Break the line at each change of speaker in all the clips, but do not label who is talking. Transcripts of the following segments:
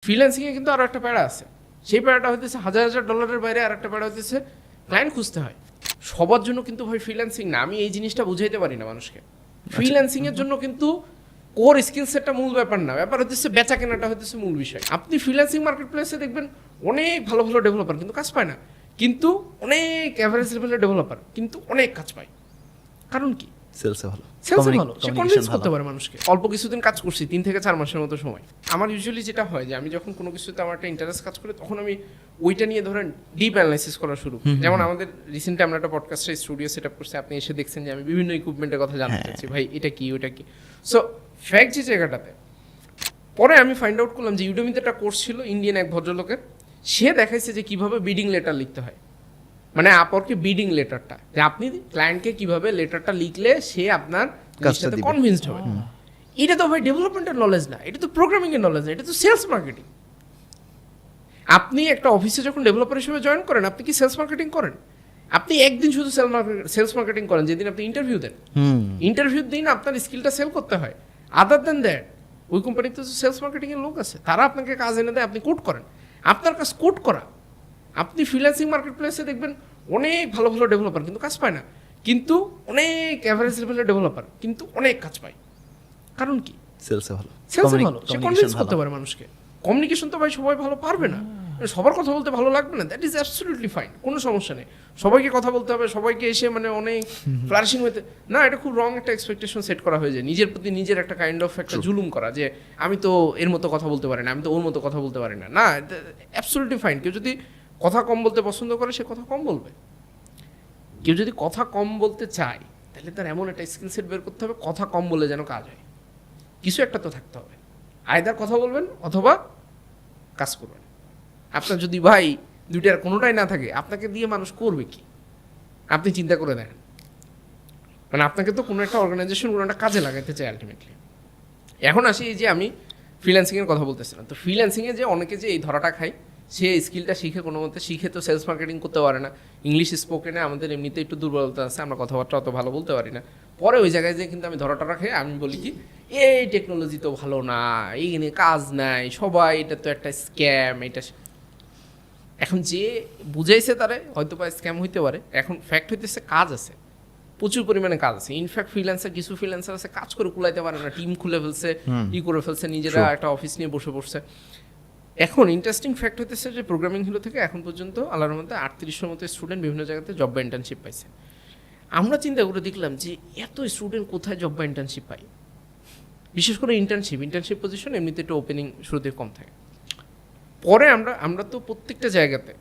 ফ্রিল্যান্সিংয়ে কিন্তু আরও একটা প্যারা আছে, সেই প্যারাটা হইতেছে $1000 বাইরে আর একটা প্যারা হইতেছে ক্লায়েন্ট খুঁজতে হয়। সবার জন্য কিন্তু ভাই ফ্রিল্যান্সিং না, আমি এই জিনিসটা বুঝাইতে পারি না মানুষকে। ফ্রিল্যান্সিংয়ের জন্য কিন্তু কোর স্কিল সেটটা মূল ব্যাপার না, ব্যাপার হচ্ছে বেচা কেনাটা হচ্ছে মূল বিষয়। আপনি ফ্রিল্যান্সিং মার্কেট প্লেসে দেখবেন অনেক ভালো ভালো ডেভেলপার কিন্তু কাজ পায় না, কিন্তু অনেক অ্যাভারেজ লেভেলের ডেভেলপার কিন্তু অনেক কাজ পায়। কারণ কি?
সেলসে ভালো,
সেলসে ভালো, সে কনভিন্স করতে পারে মানুষকে। অল্প কিছুদিন কাজ করছি, 3 থেকে 4 মাসের মতো সময়। আমার ইউজুয়ালি যেটা হয় যে আমি যখন কোনো কিছুতে আমার একটা ইন্টারেস্ট কাজ করে, তখন আমি ওইটা নিয়ে ধরেন ডিপ অ্যানালাইসিস করা শুরু। যেমন আমাদের রিসেন্টলি আমরা একটা পডকাস্টের স্টুডিও সেট আপ করছি, আপনি এসে দেখছেন যে আমি বিভিন্ন ইকুইপমেন্টের কথা জানতে চাচ্ছি, ভাই এটা কি ওটা কি। সো ফ্যাক্ট যে জায়গাটাতে পরে আমি ফাইন্ড আউট করলাম যে ইউডেমিতে একটা কোর্স ছিল ইন্ডিয়ান এক ভদ্রলোকের, সে দেখাইছে যে কিভাবে বিডিং লেটার লিখতে হয়, মানে আপরকে বিডিং লেটারটা, যে আপনি ক্লায়েন্টকে কিভাবে লেটারটা লিখলে সে আপনার কাজটাতে কনভিন্সড হবে। এটা তো ভাই ডেভেলপমেন্টের নলেজ না, এটা তো প্রোগ্রামিং এর নলেজ না, এটা তো সেলস মার্কেটিং। আপনি একটা অফিসে যখন ডেভেলপার হিসেবে জয়েন করেন, আপনি কি সেলস মার্কেটিং করেন? আপনি একদিন শুধু সেলস মার্কেটিং করেন যেদিন আপনি ইন্টারভিউ দেন। ইন্টারভিউ দিন আপনার স্কিলটা সেল করতে হয়। আদার দেন দ্যাট ওই কোম্পানিতে তো সেলস মার্কেটিং এর লোক আছে, তারা আপনাকে কাজ এনে দেয়, আপনি কোড করেন। আপনার কাজ কোড করা। আপনি ফ্রিল্যান্সিং মার্কেট প্লেসে দেখবেন অনেক ভালো ভালো ডেভেলপার কিন্তু কাজ পায় না, কিন্তু অনেক অ্যাভারেজ লেভেলের ডেভেলপার কিন্তু অনেক কাজ পায়। কারণ কি?
সেলসে ভালো,
সেলসে ভালো, সে কনভিন্স করতে পারে মানুষকে। কমিউনিকেশন তো ভাই সবাই ভালো পারবে না, সবার কথা বলতে ভালো লাগবে না, দ্যাট ইজ অ্যাবসলিউটলি ফাইন, কোনো সমস্যা নেই। সবাইকে কথা বলতে হবে, সবাইকে এসে মানে অনেক ফ্লারিশিং হইতে না, এটা খুব রং একটা এক্সপেকটেশন সেট করা হয়ে যায়, নিজের প্রতি নিজের একটা কাইন্ড অফ একটা জুলুম করা, যে আমি তো এর মতো কথা বলতে পারি না, আমি তো ওর মতো কথা বলতে পারি না। না, অ্যাবসলিউটলি ফাইন। কেউ যদি কথা কম বলতে পছন্দ করে, সে কথা কম বলবে। কেউ যদি কথা কম বলতে চায়, তাহলে তার এমন একটা স্কিল সেট বের করতে হবে, কথা কম বলে যেন কাজ হয়। কিছু একটা তো থাকতে হবে, আইদার কথা বলবেন অথবা কাজ করবেন। আপনার যদি ভাই দুইটার কোনোটাই না থাকে, আপনাকে দিয়ে মানুষ করবে কি? আপনি চিন্তা করে দেখেন। মানে আপনাকে তো কোনো একটা অর্গানাইজেশন কোনো একটা কাজে লাগাইতে চাই আলটিমেটলি। এখন আসি এই যে আমি ফ্রিল্যান্সিংয়ের কথা বলতেছিলাম, তো ফ্রিল্যান্সিংয়ে যে অনেকে যে এই ধরাটা খায়, সে স্কিলটা শিখে কোনো মতে শিখে তো সেলস মার্কেটিং করতে পারে না। ইংলিশ স্পোকেনে আমাদের এমনিতে একটু দুর্বলতা আছে, আমরা কথাবার্তা অত ভালো বলতে পারি না। পরে ওই জায়গায় যে কিন্তু আমি ধরাটা রাখে আমি বলি কি, এই টেকনোলজি তো ভালো না, এইখানে কাজ নাই, সবাই এটা তো একটা স্ক্যাম। এটা এখন যে বুঝাইছে তারে হয়তো বা স্ক্যাম হইতে পারে, এখন ফ্যাক্ট হইতেছে কাজ আছে, প্রচুর পরিমাণে কাজ আছে। ইনফ্যাক্ট ফ্রিল্যান্সার, কিছু ফ্রিল্যান্সার আছে কাজ করে কুলাইতে পারে না, টিম খুলে ফেলছে, করে ফেলছে, নিজেরা একটা অফিস নিয়ে বসে পড়ছে। এখন ইন্টারেস্টিং ফ্যাক্ট হইতেছে যে প্রোগ্রামিং হিলো থেকে এখন পর্যন্ত আল্লাহর মধ্যে 3800 মতো স্টুডেন্ট বিভিন্ন জায়গাতে জব বা ইন্টার্নশিপ পাইছে। আমরা চিন্তা করে দেখলাম যে এত স্টুডেন্ট কোথায় জব বা ইন্টার্নশিপ পায়। বিশেষ করে ইন্টার্নশিপ পজিশন এমনিতে একটু ওপেনিং শুরুতে কম থাকে। পরে আমরা তো প্রত্যেকটা জায়গাতে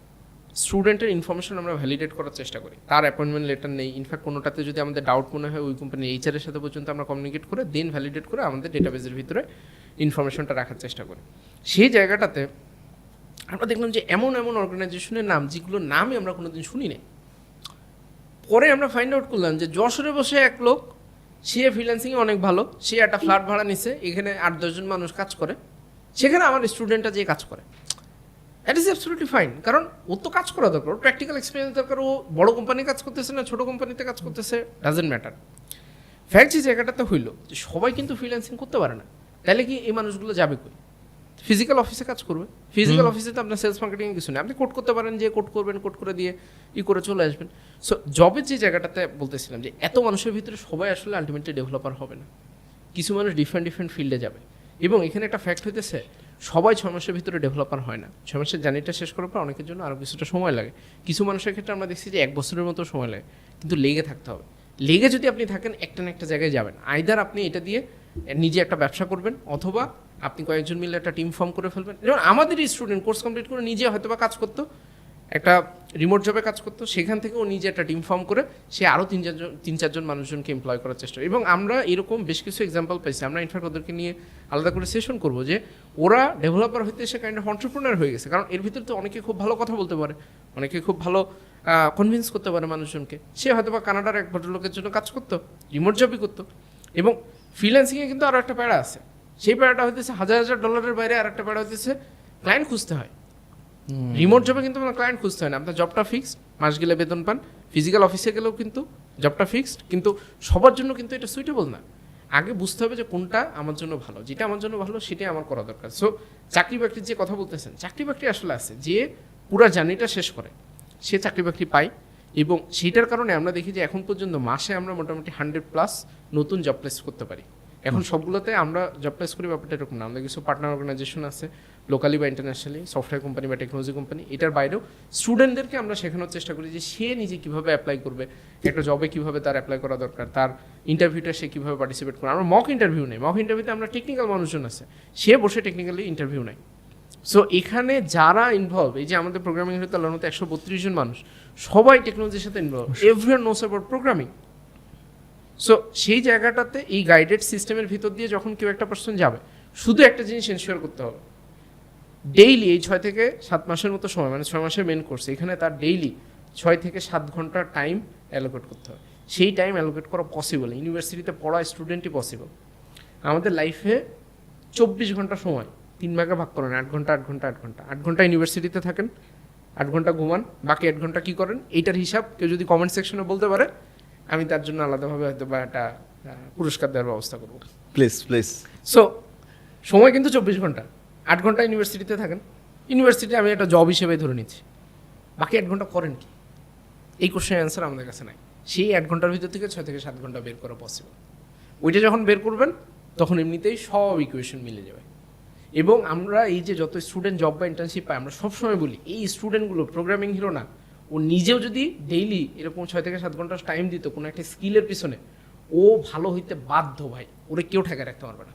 স্টুডেন্টের ইনফরমেশন আমরা ভ্যালিডেট করার চেষ্টা করি, তার অ্যাপয়েন্টমেন্ট লেটার নেই, ইনফ্যাক্ট কোনোটাতে যদি আমাদের ডাউট মনে হয় ওই কোম্পানির এইচআরের সাথে পর্যন্ত আমরা কমিউনিকেট করে দেন ভ্যালিডেট করে আমাদের ডেটাবেসের ভিতরে ইনফরমেশনটা রাখার চেষ্টা করি। সেই জায়গাটাতে আমরা দেখলাম যে এমন এমন অর্গানাইজেশনের নাম যেগুলোর নামই আমরা কোনোদিন শুনি নাই। পরে আমরা ফাইন্ড আউট করলাম যে যশোরে বসে এক লোক, সে ফ্রিল্যান্সিংয়ে অনেক ভালো, সে একটা ফ্ল্যাট ভাড়া নিছে, এখানে 8-10 জন মানুষ কাজ করে, সেখানে আমার স্টুডেন্টটা যে কাজ করে। দ্যাট ইজ অ্যাবসলিউটলি ফাইন, কারণ ও তো কাজ করা দরকার, ওর প্র্যাকটিক্যাল এক্সপিরিয়েন্স দরকার। ও বড় কোম্পানি কাজ করতেছে না ছোটো কোম্পানিতে কাজ করতেছে, ডাজেন্ট ম্যাটার। ফ্যাক্ট যে জায়গাটাতে হইলো যে সবাই কিন্তু ফ্রিল্যান্সিং করতে পারে না, তাহলে কি এই মানুষগুলো যাবে কই? ফিজিক্যাল অফিসে কাজ করবে। ফিজিক্যাল অফিসে তো আপনার সেলস মার্কেটিং কিছু নেই, আপনি কোড করতে পারেন, যে কোড করবেন, কোড করে দিয়ে করে চলে আসবেন। সো জবের যে জায়গাটাতে বলতেছিলাম যে এত মানুষের ভিতরে সবাই আসলে আলটিমেটলি ডেভেলপার হবে না, কিছু মানুষ ডিফারেন্ট ফিল্ডে যাবে। এবং এখানে একটা ফ্যাক্ট হইতেছে, সবাই 6 মাসের ভিতরে ডেভেলপার হয় না। 6 মাসের জার্নিটা শেষ করার পর অনেকের জন্য আরও কিছুটা সময় লাগে। কিছু মানুষের ক্ষেত্রে আমরা দেখছি যে 1 বছরের মতো সময় লাগে, কিন্তু লেগে থাকতে হবে। লেগে যদি আপনি থাকেন, একটা না একটা জায়গায় যাবেন। আইদার আপনি এটা দিয়ে নিজে একটা ব্যবসা করবেন, অথবা আপনি কয়েকজন মিলে একটা টিম ফর্ম করে ফেলবেন। যেমন আমাদেরই স্টুডেন্ট কোর্স কমপ্লিট করে নিজে হয়তো বা কাজ করতো, একটা রিমোট জবে কাজ করতো, সেখান থেকে ও নিজে একটা টিম ফর্ম করে সে আরও 3-4জন মানুষজনকে এমপ্লয় করার চেষ্টা। এবং আমরা এরকম বেশ কিছু এক্সাম্পল পাইছি। আমরা ইনফ্যাক্ট ওদেরকে নিয়ে আলাদা করে সেশন করবো, যে ওরা ডেভেলপার হইতে সে কাইন্ড অফ অন্টারপ্রেনার হয়ে গেছে। কারণ এর ভিতরে তো অনেকে খুব ভালো কথা বলতে পারে, অনেকে খুব ভালো কনভিন্স করতে পারে মানুষজনকে। সে হয়তো বা কানাডার এক ভদ্রলোকের জন্য কাজ করতো, রিমোট জবই করতো। এবং ফ্রিল্যান্সিংয়ে কিন্তু আরও একটা প্যারা আছে, সেই প্যারাটা হইতেছে $1000 বাইরে আর একটা প্যারা হইতেছে ক্লায়েন্ট খুঁজতে হয়। রিমোট জবে কিন্তু আপনার ক্লায়েন্ট খুঁজতে হয় না, আপনার জবটা ফিক্সড, মাস গেলে বেতন পান। ফিজিক্যাল অফিসে গেলেও কিন্তু জবটা ফিক্সড, কিন্তু সবার জন্য কিন্তু এটা সুইটেবল না। আগে বুঝতে হবে যে কোনটা আমার জন্য ভালো, যেটা আমার জন্য ভালো সেটাই আমার করা দরকার। সো চাকরি বাকরির যে কথা বলতেছেন, চাকরি বাকরি আসলে আছে যে পুরা জার্নিটা শেষ করে সে চাকরি বাকরি পায়, এবং সেইটার কারণে আমরা দেখি যে এখন পর্যন্ত মাসে আমরা মোটামুটি 100+ নতুন জব প্লেস করতে পারি। এখন সবগুলোতে আমরা জব প্লেস করি ব্যাপারটা এরকম না, আমাদের কিছু পার্টনার অর্গানাইজেশন আছে লোকালি বা ইন্টারন্যাশনালি, সফটওয়্যার কোম্পানি বা টেকনোলজি কোম্পানি, এটার বাইরেও স্টুডেন্টদেরকে আমরা শেখানোর চেষ্টা করি যে সে নিজে কীভাবে অ্যাপ্লাই করবে, একটা জবে কীভাবে তার অ্যাপ্লাই করা দরকার, তার ইন্টারভিউটা সে কীভাবে পার্টিসিপেট করে। আমরা মক ইন্টারভিউ নেই, মক ইন্টারভিউতে আমরা টেকনিক্যাল মানুষজন আছে, সে বসে টেকনিক্যালি ইন্টারভিউ নেয়। সো এখানে যারা ইনভলভ, এই যে আমাদের প্রোগ্রামিং হতে আল্লাহর মতো 132 জন মানুষ, সবাই টেকনোলজির সাথে involve, everyone knows about programming. So সেই জায়গাটাতে এই গাইডেড সিস্টেমের ভিতর দিয়ে যখন কেউ একটা পার্সন যাবে, শুধু একটা জিনিস এনশিওর করতে হবে, ডেইলি এই 6 থেকে 7 মাসের মতো সময়, মানে 6 মাসের মেন কোর্স, এখানে তার ডেইলি 6 থেকে 7 ঘন্টার টাইম অ্যালোকেট করতে হবে। সেই টাইম অ্যালোকেট করা পসিবল, ইউনিভার্সিটিতে পড়া স্টুডেন্টই পসিবল। আমাদের লাইফে 24 ঘন্টা সময় 3 ভাগে ভাগ করেন, 8 ঘন্টা 8 ঘন্টা 8 ঘন্টা 8 ঘন্টা ইউনিভার্সিটিতে থাকেন, 8 ঘন্টা ঘুমান, বাকি 8 ঘন্টা কী করেন, এইটার হিসাব কেউ যদি কমেন্ট সেকশনে বলতে পারে, আমি তার জন্য আলাদাভাবে হয়তো বা একটা পুরস্কার দেওয়ার ব্যবস্থা করবো।
প্লিজ।
সো সময় কিন্তু 24 ঘন্টা, 8 ঘন্টা ইউনিভার্সিটিতে থাকেন, ইউনিভার্সিটি আমি একটা জব হিসেবে ধরে নিচ্ছি, বাকি 8 ঘন্টা করেন কি? এই কোশ্চেনের অ্যান্সার আমাদের কাছে নাই। সেই 8 ঘন্টার ভিতর থেকে 6 থেকে 7 ঘন্টা বের করা পসিবল। ওইটা যখন বের করবেন তখন এমনিতেই সব ইকুয়েশন মিলে যাবে। এবং আমরা এই যে যত স্টুডেন্ট জব বা ইন্টার্নশিপ পাই, আমরা সবসময় বলি এই স্টুডেন্টগুলো প্রোগ্রামিং হিরো না, ও নিজেও যদি ডেইলি এরকম 6 থেকে 7 ঘন্টা টাইম দিত কোনো একটা স্কিলের পিছনে, ও ভালো হইতে বাধ্য ভাই, ওরে কেউ ঠেকায় রাখতে পারবে না।